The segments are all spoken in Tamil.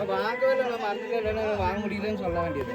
வாங்கவே இல்லை, மறந்துட்டு வாங்க முடியலன்னு சொல்ல வேண்டியது.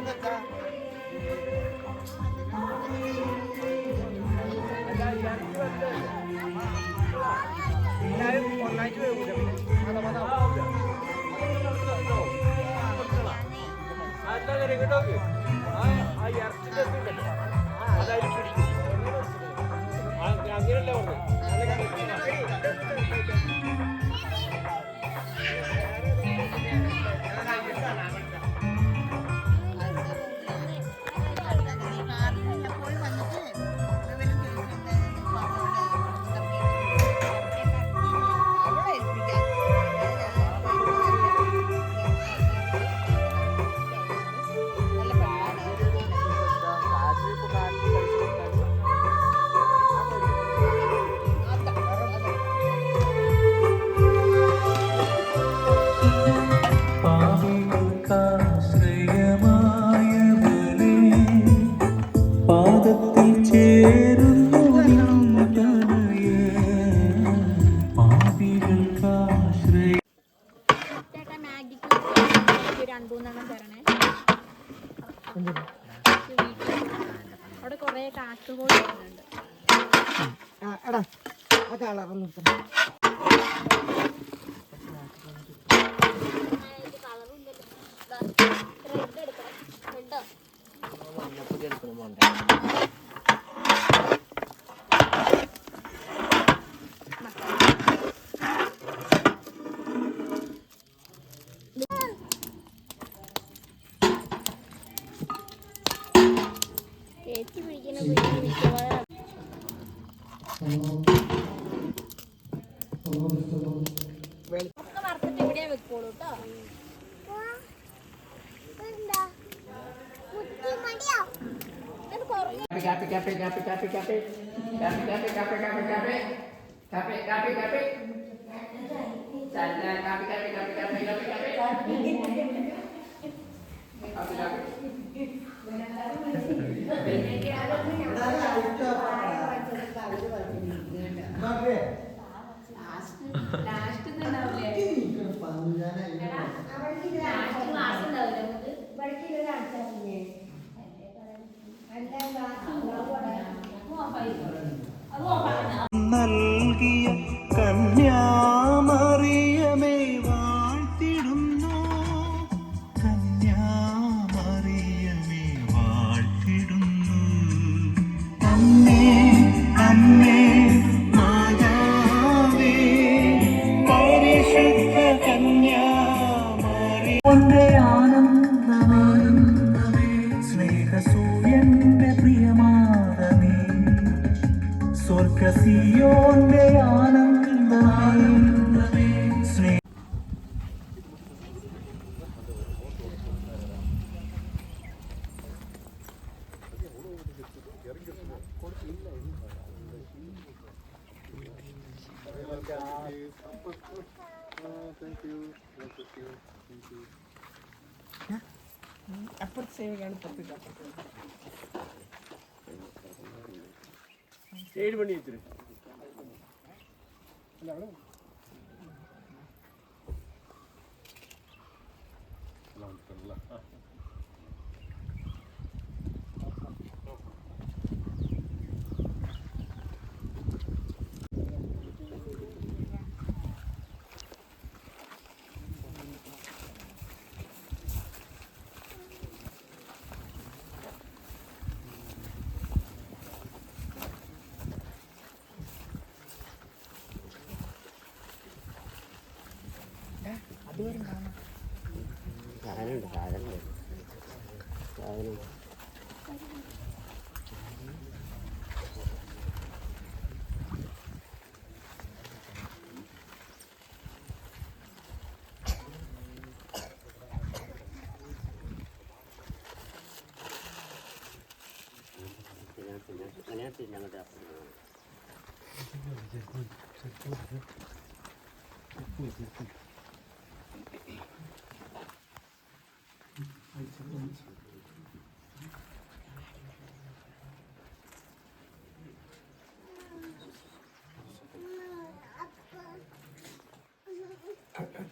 അവിടെ കൊറേ കാട്ടുകോഴി വരുന്നുണ്ട്. എടാ ആ കളറൊന്നും ചേച്ചി പിടിക്കുന്ന വറുത്തിട്ട് എവിടെയാ വെക്കോളൂ കേട്ടോ. നൽകിയ കന്യാമറിയമേ വാഴ്ത്തിടുന്നു, കന്യാമറിയമേ വാഴ്ത്തിടുന്നു. അമ്മേ അമ്മേ മാതാവേ പരിശുദ്ധ കന്യാമറിയമേ ആനന്ദമേ സ്നേഹസൂര്യന്റെ പ്രിയമാതമേ സ്വർഗസിയോന്റെ ആനന്ദമേ സ്നേഹ അപ്പുറത്ത് സേവയാണ് 7 മണി എത്തിരി അല്ല അവിടെ സാധനമുണ്ട് സാധനം ഞങ്ങളുടെ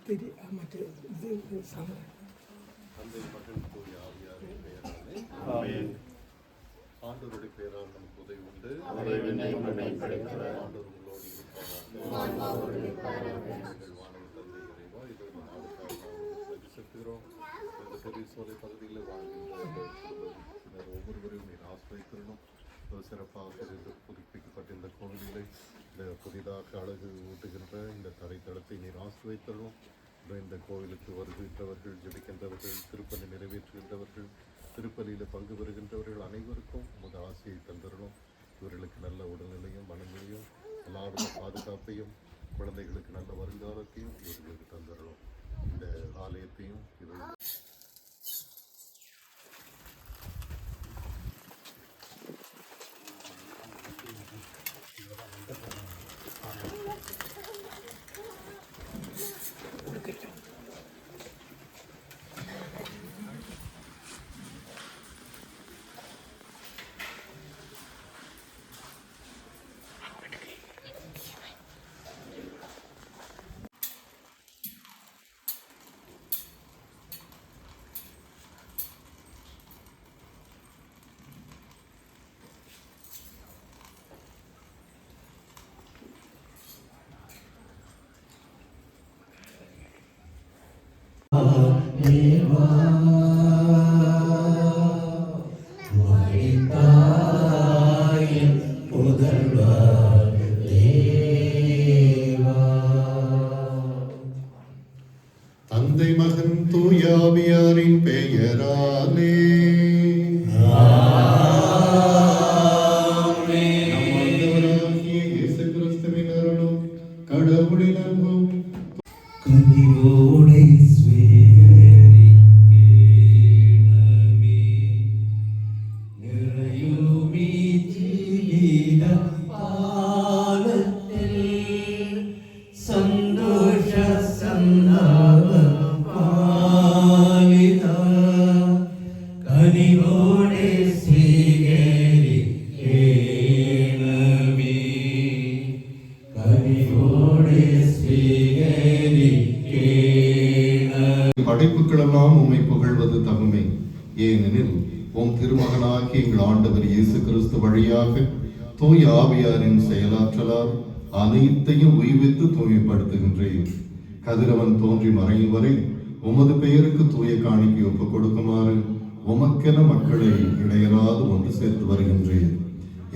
மற்ற இது சாமி தந்தை மகன் தூய ஆவியாரின் பெயராலே ஆண்டவருடைய பெயரால் நமக்கு உதவி உண்டு. ஆண்டவர் உங்களோடு இருப்பாராக. எங்கள் வானக தந்தை இறைவா, இதோ இந்த நாளுக்காக நாங்கள் செலுத்துகிறோம். இந்த பெரிய சோலை பகுதியில் வாழ்கின்ற குடும்பத்தினர் ஒவ்வொருவரையும் நீர் ஆசிரியத்திறனும் சிறப்பாக இருந்து புதுப்பிக்கப்பட்ட இந்த கோவிலில் இந்த புதிதாக அழகு ஊட்டுகின்ற இந்த தரைத்தளத்தை நீர் ஆசிரியத்திறனும். இந்த கோவிலுக்கு வருகின்றவர்கள், ஜெபிக்கின்றவர்கள், திருப்பலி நிறைவேற்றுகின்றவர்கள், திருப்பலியில் பங்கு பெறுகின்றவர்கள் அனைவருக்கும் உமது ஆசையை தந்திரணும். இவர்களுக்கு நல்ல உடல்நிலையும் மனநிலையும் எல்லாருடைய பாதுகாப்பையும் குழந்தைகளுக்கு நல்ல வருங்காலத்தையும் இவர்களுக்கு தந்திரணும். இந்த ஆலயத்தையும் இது தந்தை மகன் தூய ஆவியாரின் பெயராலே ஆண்டவராகிய இயேசு கிறிஸ்துவின் அருளும் கடவுளின் அன்பும் கனிவோடை படைப்புகளெல்லாம் உம்மை புகழ்வது தகுமே. ஏனெனில் உம் திருமகனாகி எங்கள் ஆண்டவர் இயேசு கிறிஸ்து வழியாக தூய ஆவியாரின் செயலாற்றலால் அனைத்தையும் உய்வித்து தூய்மைப்படுத்துகின்றேன். கதிரவன் தோன்றி மறையும் வரை உமது பெயருக்கு தூய காணிக்கை ஒப்புக் கொடுக்குமாறு உமக்கென மக்களை இடையராது ஒன்று சேர்த்து வருகின்றேன்.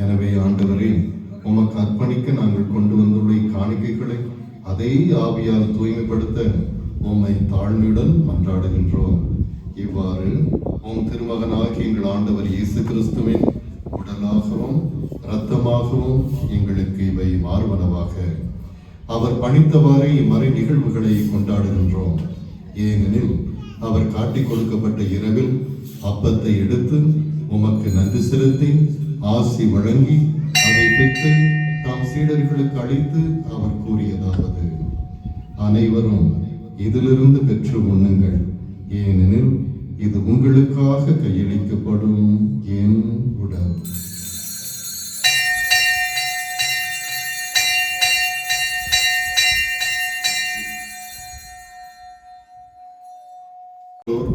எனவே ஆண்டவரே, உமக்கு அர்ப்பணிக்க நாங்கள் கொண்டு வந்துள்ள காணிக்கைகளை அதே ஆவியால் தூய்மைப்படுத்த உம்மை தாழ்மையுடன் மன்றாடுகின்றோம். இவ்வாறு உம் திருமகனாகி எங்கள் ஆண்டவர் இயேசு கிறிஸ்துவின் உடலாகவும் இரத்தமாகவும் எங்களுக்கு இவை மாறுவனவாக. அவர் பணித்தவாறே இம்மறை நிகழ்வுகளை கொண்டாடுகின்றோம். ஏனெனில் அவர் காட்டிக் கொடுக்கப்பட்ட இரவில் அப்பத்தை எடுத்து உமக்கு நன்றி செலுத்தி ஆசி வழங்கி அதை பெற்று தாம் சீடர்களுக்கு அளித்து அவர் கூறியதாவது: அனைவரும் இதிலிருந்து பெற்று உண்ணுங்கள், ஏனெனில் இது உங்களுக்காக கையளிக்கப்படும் என் உடல்.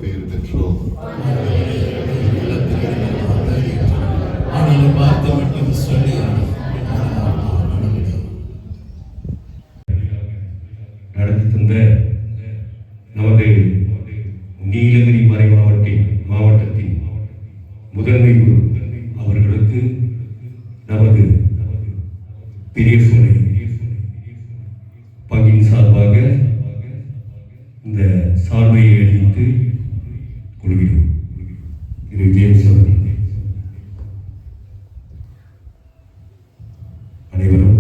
பெயர் பெற்றோர் நடத்தி தந்த நமது நீலகிரி மறை மாவட்டத்தின் முதன்மை குரு அவர்களுக்கு நமது பெரிய சோலை பங்கின் சார்பாக இந்த சார்பையை அளித்து கொள்கிறோம். திரு ஜேம்ஸ் அவர்கள் அனைவரும்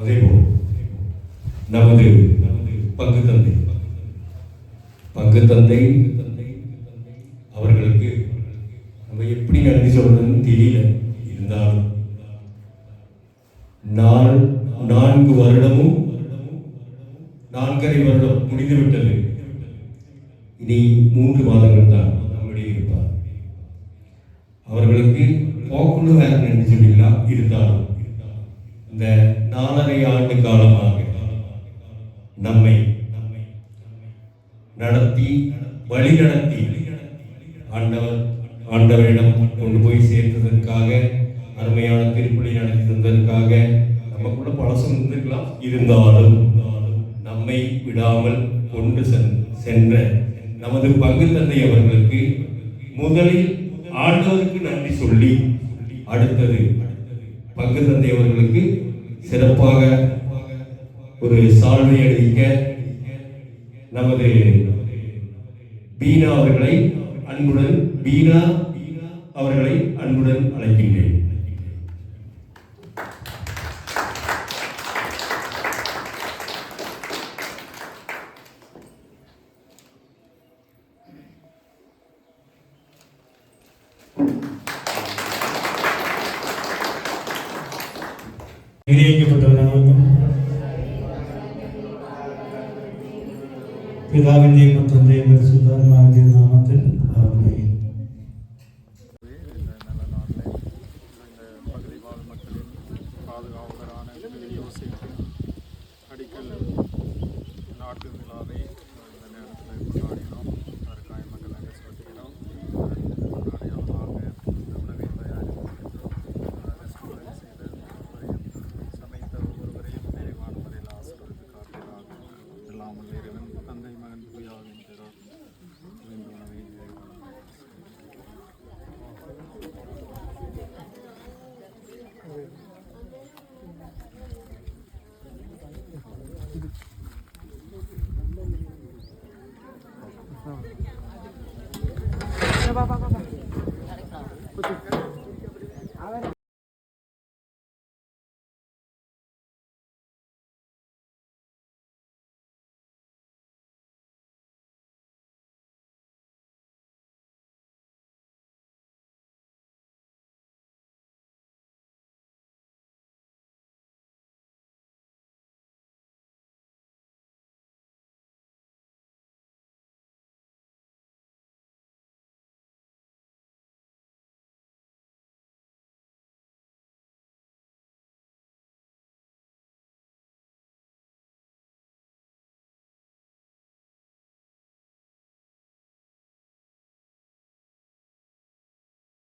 அதேபோல் நமது பங்கு தந்தை அவர்களுக்கு நம்ம எப்படி நன்றி சொல்றதுன்னு தெரியல. இருந்தாலும் 4 வருடமும் 4.5 வருடம் முடிந்துவிட்டது. இனி 3 மாதங்கள் தான் நம்மிடையே இருப்பார். அவர்களுக்கு போக்குள்ள வேற நன்றி சொல்லிக்கலாம். இருந்தாலும் இந்த 4.5 ஆண்டு காலமாக நம்மை நடத்தி வழி நடத்தி ஆண்டவரிடம் கொண்டு போய் சேர்த்ததற்காக, அருமையான திருப்பலி நடத்தி தந்ததற்காக நமக்குள்ள பழசம் இருந்திருக்கலாம். இருந்தாலும் நம்மை விடாமல் கொண்டு சென்ற நமது பங்கு தந்தை அவர்களுக்கு முதலில் ஆண்டவருக்கு நன்றி சொல்லி, அடுத்தது பங்கு தந்தை அவர்களுக்கு சிறப்பாக ஒரு சால்வை அளிக்க நமது பீனா அவர்களை அன்புடன் அழைக்கின்றேன். നിഗ്രഹിക്കപ്പെട്ടവനാകുന്നു. പിതാവിന്റെയും പുത്രന്റെയും പരിശുദ്ധാത്മാവിന്റെയും നാമത്തിൽ ആമേൻ. பகுதி வாழ் மக்களின் பாதுகாவலரான யோசிப்பு அடிக்கல் நாட்டு விழாவை இந்த நேரத்தில் கொண்டாடினோம். அதற்காக மக்கள் நாங்கள் செலுத்துகிறோம். அடையாளமாக உணவை தயாரிக்கின்றோம். ரெஸ்டாரண்ட் செய்த சமைத்த ஒவ்வொருவரையும் நிறைவான முறையில் ஆசீர்வதித்து காட்டினார். இல்லாமல் இறைவன் தந்தை மகன் தூயாவின் பெயரால் இந்த உணவை Ba ba ba ba.